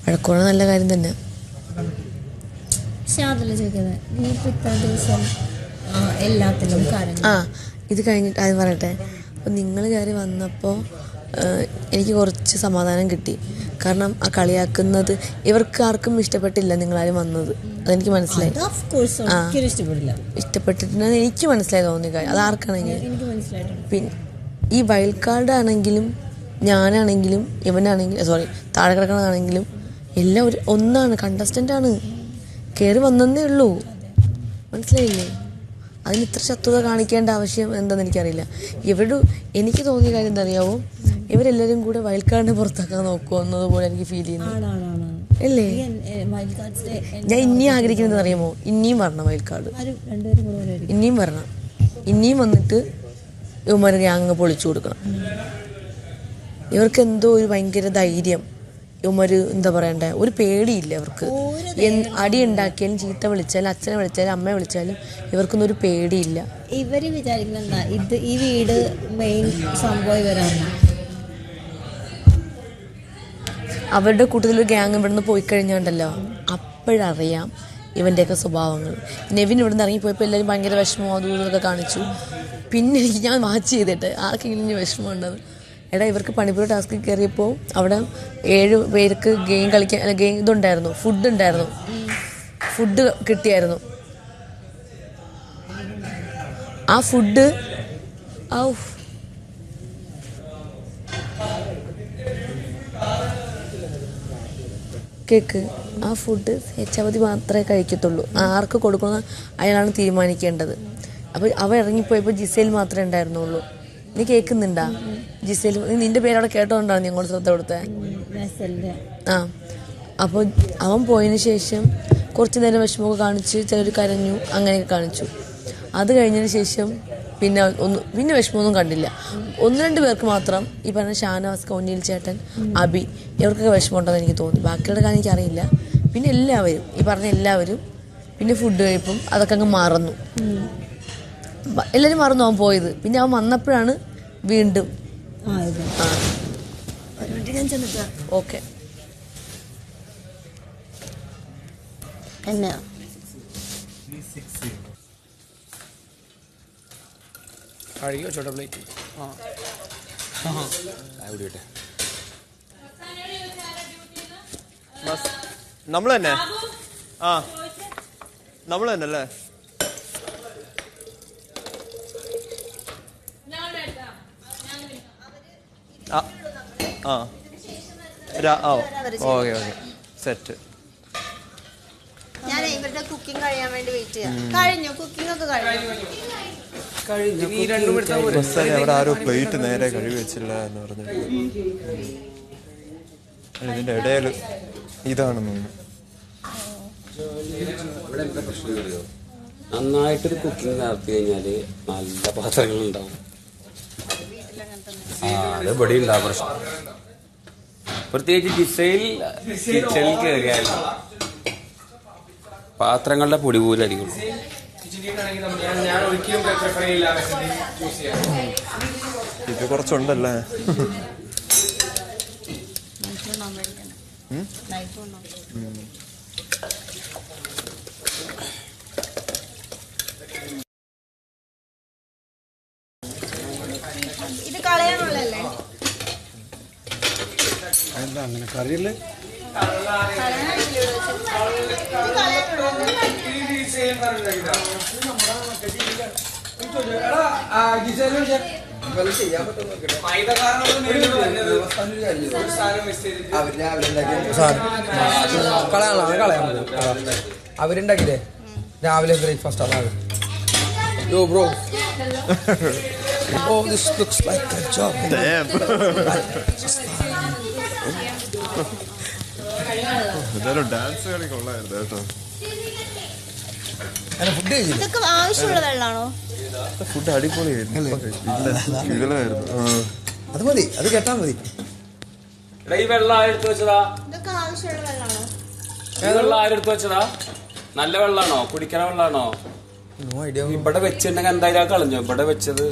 വഴക്കുറ നല്ല കാര്യം തന്നെ. പക്ഷെ അതല്ല ചോദിക്കുന്നത്, നീ ഇപ്പം ഇത്ര ദിവസം എല്ലാത്തിലും ഇത് കഴിഞ്ഞിട്ട് അത് പറയട്ടെ. അപ്പോൾ നിങ്ങൾ കയറി വന്നപ്പോൾ എനിക്ക് കുറച്ച് സമാധാനം കിട്ടി. കാരണം ആ കളിയാക്കുന്നത് ഇവർക്ക് ആർക്കും ഇഷ്ടപ്പെട്ടില്ല നിങ്ങളാരും വന്നത്. അതെനിക്ക് മനസ്സിലായി. ഇഷ്ടപ്പെട്ടിട്ടുണ്ടെന്ന് എനിക്ക് മനസ്സിലായി തോന്നിയ കാര്യം. അതാർക്കാണെങ്കിലും. പിന്നെ ഈ വൈൽഡ് കാർഡ് ആണെങ്കിലും ഞാനാണെങ്കിലും ഇവനാണെങ്കിലും താഴെ കിടക്കണതാണെങ്കിലും എല്ലാം ഒന്നാണ്, കണ്ടസ്റ്റൻ്റ് ആണ്. കയറി വന്നതേ ഉള്ളൂ, മനസ്സിലായില്ലേ? അതിന് ഇത്ര ശത്രുത കാണിക്കേണ്ട ആവശ്യം എന്താണെന്ന് എനിക്കറിയില്ല. എനിക്ക് തോന്നിയ കാര്യം എന്താ അറിയാവോ, ഇവരെല്ലാവരും കൂടെ വൈൽഡ് കാർഡിനെ പുറത്താക്കാൻ നോക്കുമോ എന്നതുപോലെ എനിക്ക് ഫീൽ ചെയ്യുന്നു അല്ലേ. ഞാൻ ഇനിയും ആഗ്രഹിക്കുന്നത് അറിയാമോ, ഇനിയും വരണം വൈൽഡ് കാർഡ്, ഇനിയും വരണം. ഇനിയും വന്നിട്ട് ഇവന്മാർ ഗ്യാങ് പൊളിച്ചു കൊടുക്കണം. ഇവർക്ക് എന്തോ ഒരു ഭയങ്കര ധൈര്യം. ഇവന്മാർ എന്താ പറയണ്ടേ, ഒരു പേടിയില്ല ഇവർക്ക്. അടി ഉണ്ടാക്കിയാലും ചീത്ത വിളിച്ചാലും അച്ഛനെ വിളിച്ചാലും അമ്മയെ വിളിച്ചാലും ഇവർക്കൊന്നും ഒരു പേടിയില്ല. ഇവര് വിചാരിക്കുന്ന ഈ വീട് മെയിൻ സംഭവം ഇവരാണ്. അവരുടെ കൂട്ടത്തിലൊരു ഗ്യാങ് ഇവിടുന്ന് പോയി കഴിഞ്ഞാണ്ടല്ലോ അപ്പോഴറിയാം ഇവൻ്റെയൊക്കെ സ്വഭാവങ്ങൾ. നെവിൻ ഇവിടുന്ന് ഇറങ്ങിപ്പോയപ്പോൾ എല്ലാവരും ഭയങ്കര വിഷമവും അതും ഇതൊക്കെ കാണിച്ചു. പിന്നെ ഞാൻ വാച്ച് ചെയ്തിട്ട് ആർക്കെങ്കിലും ഇനി വിഷമം ഉണ്ടെന്ന്. ഇവർക്ക് പണിപ്പുര ടാസ്കിൽ കയറിയപ്പോൾ അവിടെ 7 പേർക്ക് ഗെയിം കളിക്കാൻ ഇതുണ്ടായിരുന്നു, ഫുഡ് ഉണ്ടായിരുന്നു, ഫുഡ് കിട്ടിയായിരുന്നു. ആ ഫുഡ് കേക്ക് ആ ഫുഡ് സ്വേച്ഛാവധി മാത്രമേ കഴിക്കത്തുള്ളൂ. ആർക്ക് കൊടുക്കുന്ന അയാളാണ് തീരുമാനിക്കേണ്ടത്. അപ്പോൾ അവ ഇറങ്ങിപ്പോയപ്പോൾ ജിസേൽ മാത്രമേ ഉണ്ടായിരുന്നുള്ളൂ. നീ കേൾക്കുന്നുണ്ടാ ജിസേൽ? നിന്റെ പേരവിടെ കേട്ടോണ്ടാണ് നീ അങ്ങോട്ട് ശ്രദ്ധ കൊടുത്തേ. അപ്പോൾ അവൻ പോയതിന് ശേഷം കുറച്ച് നേരം വിഷമമൊക്കെ കാണിച്ച് ചിലർ കരഞ്ഞു, അങ്ങനെയൊക്കെ കാണിച്ചു. അത് കഴിഞ്ഞതിന് ശേഷം പിന്നെ വിഷമമൊന്നും കണ്ടില്ല. 1-2 പേർക്ക് മാത്രം, ഈ പറഞ്ഞ ഷാനവാസ്, ഒന്നിൽ ചേട്ടൻ, അബി, ഇവർക്കൊക്കെ വിഷമമുണ്ടെന്ന് എനിക്ക് തോന്നി. ബാക്കിയുള്ള കാര്യം എനിക്കറിയില്ല. പിന്നെ എല്ലാവരും ഈ പറഞ്ഞ എല്ലാവരും പിന്നെ ഫുഡ് കഴിപ്പും അതൊക്കെ അങ്ങ് മറന്നു. എല്ലാവരും മറന്നു അവൻ പോയത്. പിന്നെ അവൻ വന്നപ്പോഴാണ് വീണ്ടും ഓക്കെ എന്നാ കഴിയോ ചോട്ട പ്ലേറ്റ് നമ്മൾ തന്നെ നമ്മൾ തന്നെ അല്ലേ? Okay set. ഞാൻ ഇവരുടെ കുക്കിംഗ് കഴിയാൻ വേണ്ടി വെയിറ്റ് ചെയ്യാം. കഴിഞ്ഞു, കുക്കിംഗ് ഒക്കെ കഴിഞ്ഞു. അവിടെ ആരോ പ്ലേറ്റ് നേരെ കഴുകി വെച്ചില്ല എന്ന് പറഞ്ഞു. ഇതിന്റെ ഇടയിൽ ഇതാണെന്ന് നന്നായിട്ടൊരു കുക്കിംഗ് നടത്തി കഴിഞ്ഞാല് നല്ല പാത്രങ്ങൾ ഉണ്ടാവും. അത് ഇവിടെ ഉണ്ടാവും പ്രശ്നം. പ്രത്യേകിച്ച് ജിസയിൽ കിച്ചണിൽ കയറിയാൽ പാത്രങ്ങളുടെ പൊടി പോലും അടിക്കുള്ളൂ. ഇത് കുറച്ചുണ്ടല്ലേ? ഇത് കളയാനുള്ളല്ലേ? എന്താ അങ്ങനെ കറിയല്ലേ? അവരുണ്ടാക്കില്ലേ രാവിലെ ബ്രേക്ക്ഫാസ്റ്റ് അതാണ്. Yo bro. Oh, this looks like a job. Damn. ഇതായാലും ഡാൻസ് കളി കൊള്ളായിരുന്നു കേട്ടോ. ഇതൊക്കെ ആവശ്യമുള്ള വെള്ളമാണോ? ഫുഡ് അടിപൊളിയായിരുന്നു. അത് മതി, അത് കേട്ടാ മതി. ഈ വെള്ളം ആരെടുത്ത് വെച്ചതാ? ഇതൊക്കെ ആവശ്യമുള്ള വെള്ളമാണോ? വെള്ളം ആരെടുത്ത് വെച്ചതാ? നല്ല വെള്ളാണോ? കുടിക്കണ വെള്ളാണോ? ഇവിടെ വെച്ചിട്ടുണ്ടെങ്കിൽ എന്തായാലും കളഞ്ഞോ? ഇവിടെ വെച്ചത്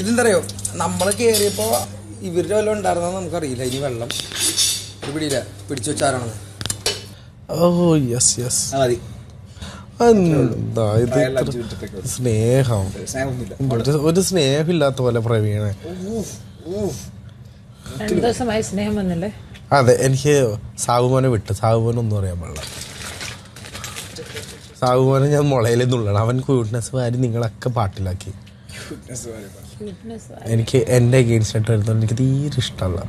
ഇതെന്തറിയോ, നമ്മള് കേറിയപ്പോ ഇവരുടെ വല്ലതും ഉണ്ടായിരുന്നോ നമുക്കറിയില്ല. ഇനി വെള്ളം പിടിയില്ല പിടിച്ചു വെച്ചാരാണെന്ന്. ഓ യെസ് യെസ്. മതി. എന്താ ഇത് സ്നേഹം? ഒരു സ്നേഹമില്ലാത്ത പോലെ പ്രവീണെ. 2 ദിവസമായി സ്നേഹം വന്നില്ലേ? അതെ, എനിക്ക് സാവുമോനെ വിട്ട്. സാവുമോനെ ഒന്നും അറിയാൻ പാടില്ല. സാവുമോനെ ഞാൻ മുളയിൽ നിന്നുള്ളതാണ്. അവൻ ക്യൂട്ട്നെസ് വാരി നിങ്ങളൊക്കെ പാട്ടിലാക്കി. എനിക്ക് എൻ്റെ അഗെയിൻസ്റ്റ് ആയിട്ട് വരുന്നത് എനിക്ക് തീരെ ഇഷ്ടമല്ല.